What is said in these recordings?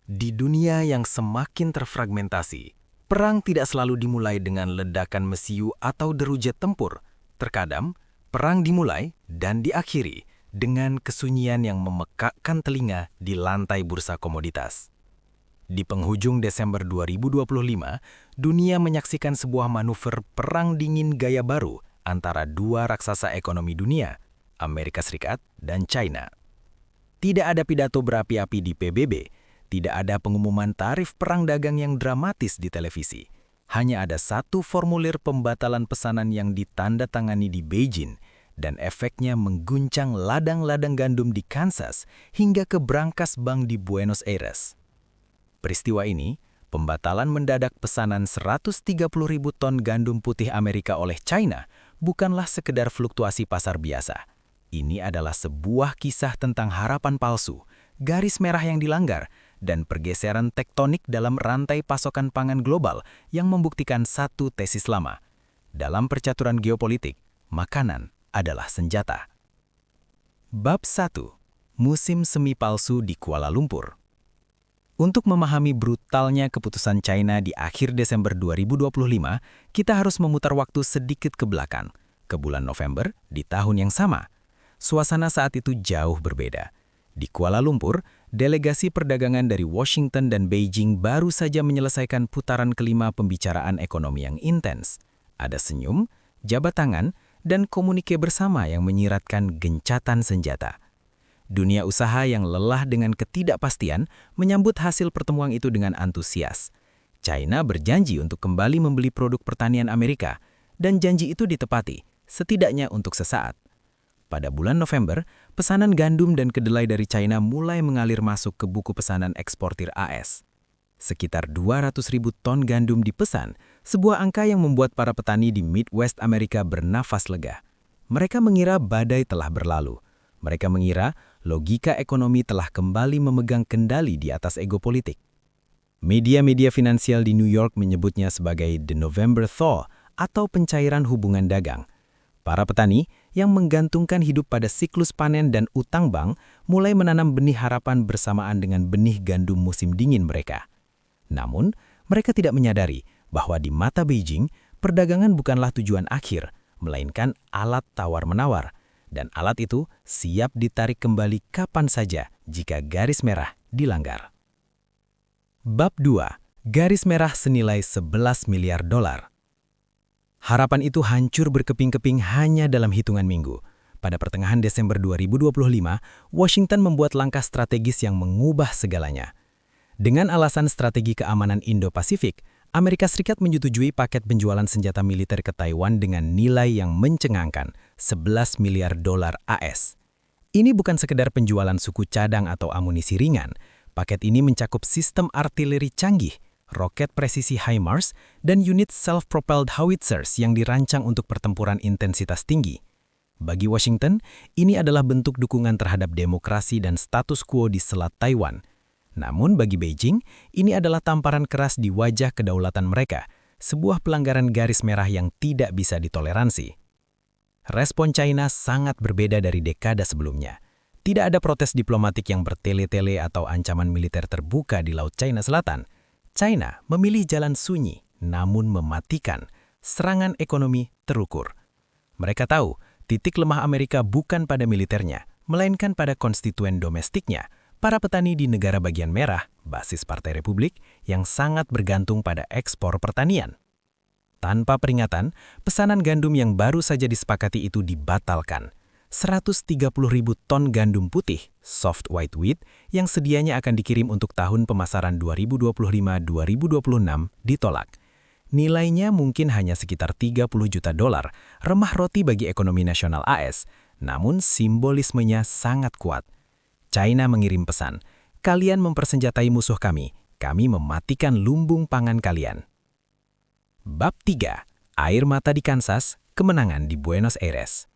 Di dunia yang semakin terfragmentasi, perang tidak selalu dimulai dengan ledakan mesiu atau deru jet tempur. Terkadang, perang dimulai dan diakhiri dengan kesunyian yang memekakkan telinga di lantai bursa komoditas. Di penghujung Desember 2025, dunia menyaksikan sebuah manuver perang dingin gaya baru antara dua raksasa ekonomi dunia, Amerika Serikat dan China. Tidak ada pidato berapi-api di PBB, tidak ada pengumuman tarif perang dagang yang dramatis di televisi. Hanya ada satu formulir pembatalan pesanan yang ditandatangani di Beijing, dan efeknya mengguncang ladang-ladang gandum di Kansas hingga ke brankas bank di Buenos Aires. Peristiwa ini, pembatalan mendadak pesanan 130.000 ton gandum putih Amerika oleh China, bukanlah sekedar fluktuasi pasar biasa. Ini adalah sebuah kisah tentang harapan palsu, garis merah yang dilanggar, dan pergeseran tektonik dalam rantai pasokan pangan global yang membuktikan satu tesis lama. Dalam percaturan geopolitik, makanan adalah senjata. Bab 1. Musim semi palsu di Kuala Lumpur. Untuk memahami brutalnya keputusan China di akhir Desember 2025, kita harus memutar waktu sedikit ke belakang, ke bulan November di tahun yang sama. Suasana saat itu jauh berbeda. Di Kuala Lumpur, delegasi perdagangan dari Washington dan Beijing baru saja menyelesaikan putaran kelima pembicaraan ekonomi yang intens. Ada senyum, jabat tangan, dan komunike bersama yang menyiratkan gencatan senjata. Dunia usaha yang lelah dengan ketidakpastian menyambut hasil pertemuan itu dengan antusias. China berjanji untuk kembali membeli produk pertanian Amerika, dan janji itu ditepati, setidaknya untuk sesaat. Pada bulan November, pesanan gandum dan kedelai dari China mulai mengalir masuk ke buku pesanan eksportir AS. Sekitar 200.000 ton gandum dipesan, sebuah angka yang membuat para petani di Midwest Amerika bernafas lega. Mereka mengira badai telah berlalu. Mereka mengira logika ekonomi telah kembali memegang kendali di atas ego politik. Media-media finansial di New York menyebutnya sebagai The November Thaw atau pencairan hubungan dagang. Para petani yang menggantungkan hidup pada siklus panen dan utang bank mulai menanam benih harapan bersamaan dengan benih gandum musim dingin mereka. Namun, mereka tidak menyadari bahwa di mata Beijing, perdagangan bukanlah tujuan akhir, melainkan alat tawar-menawar. Dan alat itu siap ditarik kembali kapan saja jika garis merah dilanggar. Bab 2. Garis merah senilai 11 miliar dolar. Harapan itu hancur berkeping-keping hanya dalam hitungan minggu. Pada pertengahan Desember 2025, Washington membuat langkah strategis yang mengubah segalanya. Dengan alasan strategi keamanan Indo-Pasifik, Amerika Serikat menyetujui paket penjualan senjata militer ke Taiwan dengan nilai yang mencengangkan, 11 miliar dolar AS. Ini bukan sekedar penjualan suku cadang atau amunisi ringan. Paket ini mencakup sistem artileri canggih, roket presisi HIMARS, dan unit self-propelled howitzers yang dirancang untuk pertempuran intensitas tinggi. Bagi Washington, ini adalah bentuk dukungan terhadap demokrasi dan status quo di Selat Taiwan. Namun bagi Beijing, ini adalah tamparan keras di wajah kedaulatan mereka, sebuah pelanggaran garis merah yang tidak bisa ditoleransi. Respon China sangat berbeda dari dekade sebelumnya. Tidak ada protes diplomatik yang bertele-tele atau ancaman militer terbuka di Laut China Selatan. China memilih jalan sunyi, namun mematikan. Serangan ekonomi terukur. Mereka tahu, titik lemah Amerika bukan pada militernya, melainkan pada konstituen domestiknya, para petani di negara bagian merah, basis Partai Republik, yang sangat bergantung pada ekspor pertanian. Tanpa peringatan, pesanan gandum yang baru saja disepakati itu dibatalkan. 130.000 ton gandum putih, soft white wheat, yang sedianya akan dikirim untuk tahun pemasaran 2025-2026 ditolak. Nilainya mungkin hanya sekitar 30 juta dolar, remah roti bagi ekonomi nasional AS, namun simbolismenya sangat kuat. China mengirim pesan, kalian mempersenjatai musuh kami mematikan lumbung pangan kalian. Bab 3. Air mata di Kansas, kemenangan di Buenos Aires.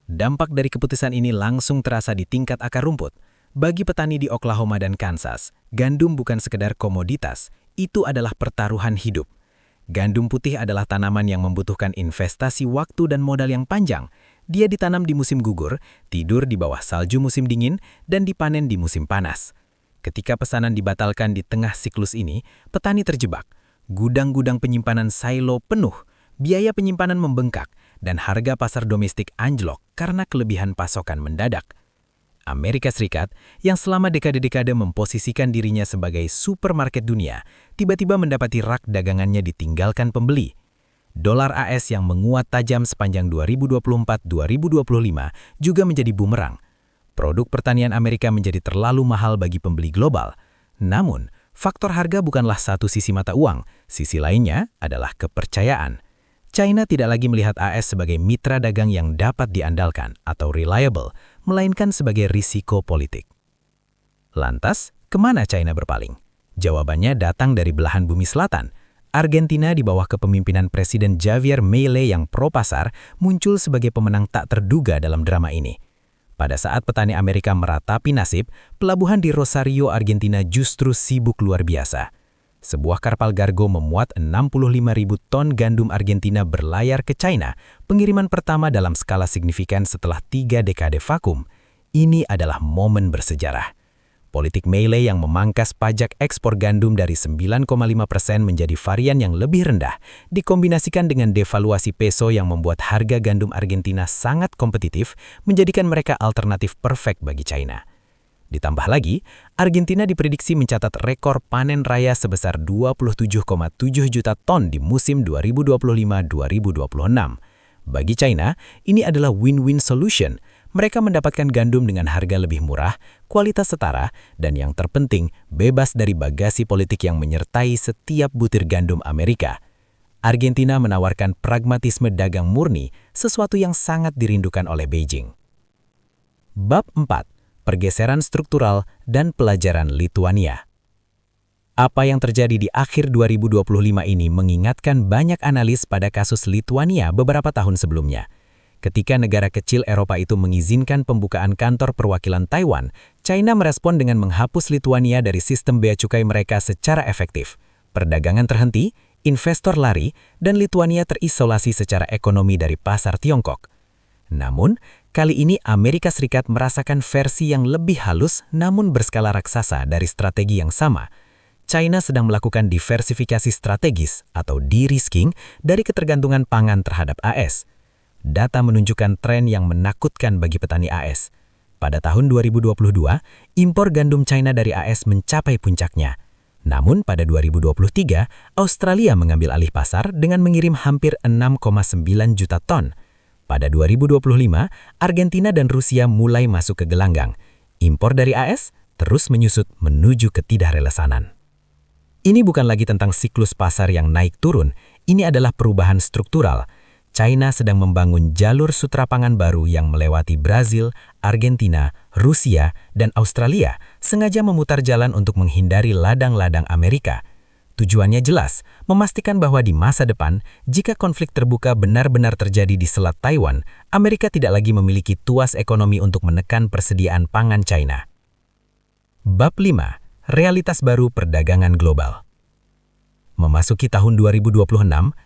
Dampak dari keputusan ini langsung terasa di tingkat akar rumput. Bagi petani di Oklahoma dan Kansas, gandum bukan sekedar komoditas, itu adalah pertaruhan hidup. Gandum putih adalah tanaman yang membutuhkan investasi waktu dan modal yang panjang. Dia ditanam di musim gugur, tidur di bawah salju musim dingin, dan dipanen di musim panas. Ketika pesanan dibatalkan di tengah siklus ini, petani terjebak. Gudang-gudang penyimpanan silo penuh, biaya penyimpanan membengkak, dan harga pasar domestik anjlok karena kelebihan pasokan mendadak. Amerika Serikat, yang selama dekade-dekade memposisikan dirinya sebagai supermarket dunia, tiba-tiba mendapati rak dagangannya ditinggalkan pembeli. Dolar AS yang menguat tajam sepanjang 2024-2025 juga menjadi bumerang. Produk pertanian Amerika menjadi terlalu mahal bagi pembeli global. Namun, faktor harga bukanlah satu sisi mata uang, sisi lainnya adalah kepercayaan. China tidak lagi melihat AS sebagai mitra dagang yang dapat diandalkan atau reliable, melainkan sebagai risiko politik. Lantas, kemana China berpaling? Jawabannya datang dari belahan bumi selatan. Argentina di bawah kepemimpinan Presiden Javier Milei yang pro-pasar muncul sebagai pemenang tak terduga dalam drama ini. Pada saat petani Amerika meratapi nasib, pelabuhan di Rosario, Argentina justru sibuk luar biasa. Sebuah kapal kargo memuat 65.000 ton gandum Argentina berlayar ke China, pengiriman pertama dalam skala signifikan setelah 3 dekade vakum. Ini adalah momen bersejarah. Politik Milei yang memangkas pajak ekspor gandum dari 9,5% menjadi varian yang lebih rendah, dikombinasikan dengan devaluasi peso yang membuat harga gandum Argentina sangat kompetitif, menjadikan mereka alternatif perfect bagi China. Ditambah lagi, Argentina diprediksi mencatat rekor panen raya sebesar 27,7 juta ton di musim 2025-2026. Bagi China, ini adalah win-win solution. Mereka mendapatkan gandum dengan harga lebih murah, kualitas setara, dan yang terpenting, bebas dari bagasi politik yang menyertai setiap butir gandum Amerika. Argentina menawarkan pragmatisme dagang murni, sesuatu yang sangat dirindukan oleh Beijing. Bab 4. Pergeseran struktural dan pelajaran Lituania. Apa yang terjadi di akhir 2025 ini mengingatkan banyak analis pada kasus Lituania beberapa tahun sebelumnya. Ketika negara kecil Eropa itu mengizinkan pembukaan kantor perwakilan Taiwan, China merespon dengan menghapus Lituania dari sistem bea cukai mereka secara efektif. Perdagangan terhenti, investor lari, dan Lituania terisolasi secara ekonomi dari pasar Tiongkok. Namun, kali ini Amerika Serikat merasakan versi yang lebih halus namun berskala raksasa dari strategi yang sama. China sedang melakukan diversifikasi strategis atau de-risking dari ketergantungan pangan terhadap AS. Data menunjukkan tren yang menakutkan bagi petani AS. Pada tahun 2022, impor gandum China dari AS mencapai puncaknya. Namun pada 2023, Australia mengambil alih pasar dengan mengirim hampir 6,9 juta ton. Pada 2025, Argentina dan Rusia mulai masuk ke gelanggang. Impor dari AS terus menyusut menuju ketidakrelevanan. Ini bukan lagi tentang siklus pasar yang naik turun, ini adalah perubahan struktural. China sedang membangun jalur sutra pangan baru yang melewati Brazil, Argentina, Rusia, dan Australia, sengaja memutar jalan untuk menghindari ladang-ladang Amerika. Tujuannya jelas, memastikan bahwa di masa depan, jika konflik terbuka benar-benar terjadi di Selat Taiwan, Amerika tidak lagi memiliki tuas ekonomi untuk menekan persediaan pangan China. Bab 5. Realitas baru perdagangan global. Memasuki tahun 2026,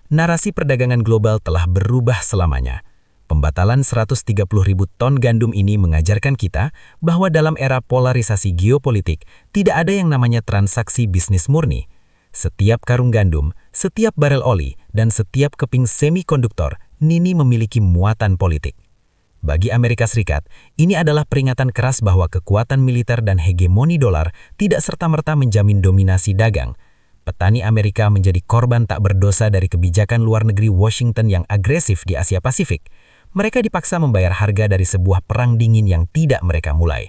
narasi perdagangan global telah berubah selamanya. Pembatalan 130.000 ton gandum ini mengajarkan kita bahwa dalam era polarisasi geopolitik, tidak ada yang namanya transaksi bisnis murni. Setiap karung gandum, setiap barel oli, dan setiap keping semikonduktor nini memiliki muatan politik. Bagi Amerika Serikat, ini adalah peringatan keras bahwa kekuatan militer dan hegemoni dolar tidak serta-merta menjamin dominasi dagang. Petani Amerika menjadi korban tak berdosa dari kebijakan luar negeri Washington yang agresif di Asia Pasifik. Mereka dipaksa membayar harga dari sebuah perang dingin yang tidak mereka mulai.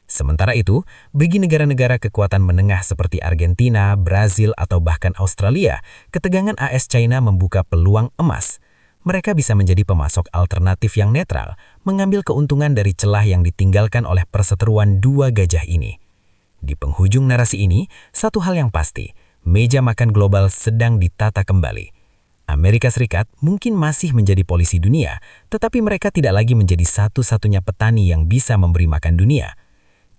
Sementara itu, bagi negara-negara kekuatan menengah seperti Argentina, Brazil, atau bahkan Australia, ketegangan AS-China membuka peluang emas. Mereka bisa menjadi pemasok alternatif yang netral, mengambil keuntungan dari celah yang ditinggalkan oleh perseteruan dua gajah ini. Di penghujung narasi ini, satu hal yang pasti, meja makan global sedang ditata kembali. Amerika Serikat mungkin masih menjadi polisi dunia, tetapi mereka tidak lagi menjadi satu-satunya petani yang bisa memberi makan dunia.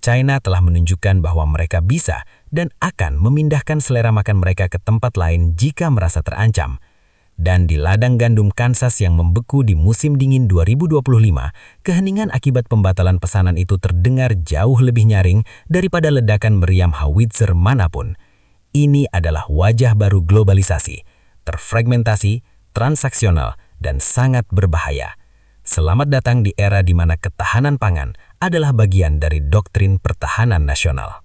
China telah menunjukkan bahwa mereka bisa dan akan memindahkan selera makan mereka ke tempat lain jika merasa terancam. Dan di ladang gandum Kansas yang membeku di musim dingin 2025, keheningan akibat pembatalan pesanan itu terdengar jauh lebih nyaring daripada ledakan meriam howitzer manapun. Ini adalah wajah baru globalisasi, terfragmentasi, transaksional, dan sangat berbahaya. Selamat datang di era di mana ketahanan pangan adalah bagian dari doktrin pertahanan nasional.